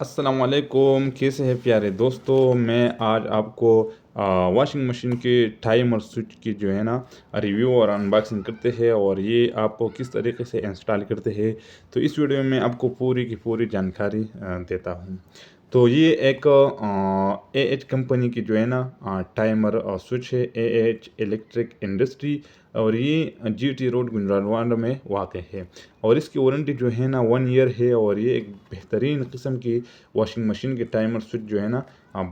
अस्सलामुअलैकुम, कैसे हैं प्यारे दोस्तों। मैं आज आपको वॉशिंग मशीन के टाइम और स्विच की जो है ना रिव्यू और अनबॉक्सिंग करते हैं और ये आप किस तरीके से इंस्टॉल करते हैं। तो इस वीडियो में आपको पूरी की पूरी जानकारी देता हूँ। तो ये एक ए एच कंपनी की जो है ना टाइमर और स्विच है, ए एच इलेक्ट्रिक इंडस्ट्री, और ये जी टी रोड गुजरातवाड़ा में वाक़ है। और इसकी वारंटी जो है ना 1 ईयर है। और ये एक बेहतरीन किस्म की वॉशिंग मशीन के टाइमर स्विच जो है ना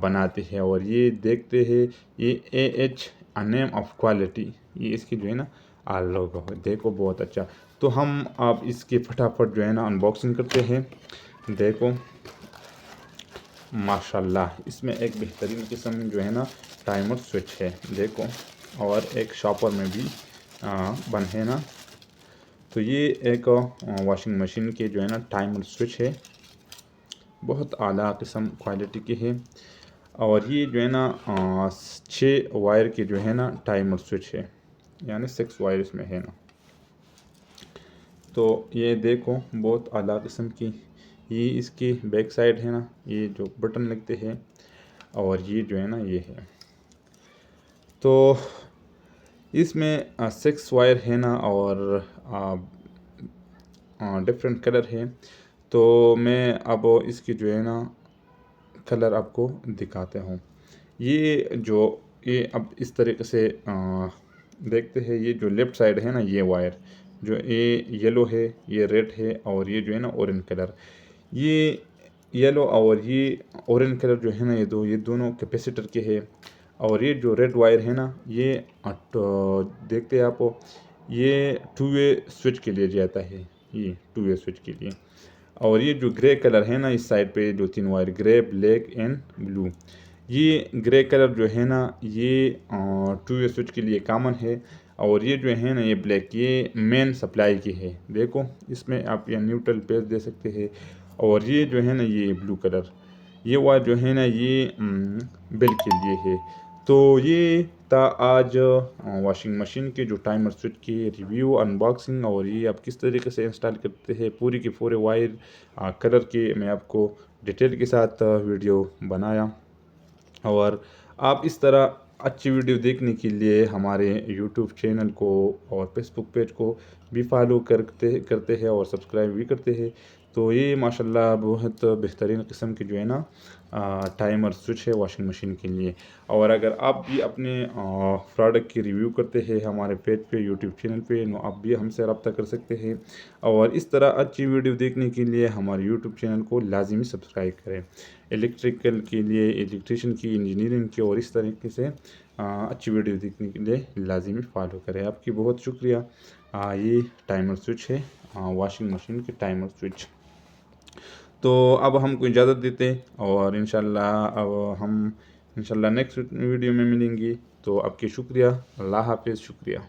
बनाते हैं। और ये देखते हैं ये A H a name of quality, ये इसकी जो है ना लोगो है, देखो बहुत अच्छा। तो हम आप इसकी फटाफट जो है ना अनबॉक्सिंग करते हैं। देखो माशाल्लाह, इसमें एक बेहतरीन किस्म जो है ना टाइमर स्विच है, देखो। और एक शॉपर में भी बन है ना। तो ये एक वॉशिंग मशीन के जो है ना टाइमर स्विच है, बहुत आला किस्म क्वालिटी की है। और ये जो है ना 6 वायर की जो है ना टाइमर स्विच है, यानी 6 वायर इसमें है ना। तो ये देखो बहुत आला किस्म की, ये इसकी बैक साइड है ना, ये जो बटन लगते हैं। और ये जो है ना ये है। तो इसमें 6 वायर है ना, और डिफरेंट कलर है। तो मैं अब इसकी जो है ना कलर आपको दिखाते हूँ। ये अब इस तरीके से देखते हैं। ये जो लेफ़्ट साइड है ना, ये वायर जो ये येलो है, ये रेड है, और ये जो है ना ऑरेंज कलर। ये येलो और ये ऑरेंज कलर जो है ना, ये दोनों कैपेसिटर के हैं। और ये जो रेड वायर है ना, ये देखते हैं आप, ये 2 वे स्विच के लिए जाता है, ये 2 वे स्विच के लिए। और ये जो ग्रे कलर है ना, इस साइड पे जो 3 wire, grey, black and blue, ये ग्रे कलर जो है ना, ये 2 वे स्विच के लिए कॉमन है। और ये जो है ना ये ब्लैक, ये मेन सप्लाई की है, देखो। इसमें आप ये न्यूट्रल पेज दे सकते हैं। और ये जो है ना ये ब्लू कलर, ये वायर जो है ना ये बिल के लिए है। तो ये था आज वॉशिंग मशीन के जो टाइमर स्विच की रिव्यू अनबॉक्सिंग, और ये आप किस तरीके से इंस्टॉल करते हैं, पूरी की पूरे वायर कलर के मैं आपको डिटेल के साथ वीडियो बनाया। और आप इस तरह अच्छी वीडियो देखने के लिए हमारे यूट्यूब चैनल को और फेसबुक पेज को भी फॉलो करते हैं और सब्सक्राइब भी करते हैं। तो ये माशाल्लाह बहुत बेहतरीन किस्म की जो है ना टाइमर स्विच है वॉशिंग मशीन के लिए। और अगर आप भी अपने प्रोडक्ट की रिव्यू करते हैं हमारे पेज पे, यूट्यूब चैनल पे, तो आप भी हमसे रब्ता कर सकते हैं। और इस तरह अच्छी वीडियो देखने के लिए हमारे यूट्यूब चैनल को लाजमी सब्सक्राइब करें। इलेक्ट्रिकल के लिए, इलेक्ट्रिशियन की, इंजीनियरिंग की, और इस तरीके से अच्छी वीडियो देखने के लिए लाजमी फॉलो करें। आपकी बहुत शुक्रिया। ये टाइमर स्विच है, वॉशिंग मशीन के टाइमर स्विच। तो अब हमको इजाज़त देते हैं, और इंशाल्लाह अब हम इंशाल्लाह नेक्स्ट वीडियो में मिलेंगे। तो आपकी शुक्रिया, अल्लाह हाफिज़, शुक्रिया।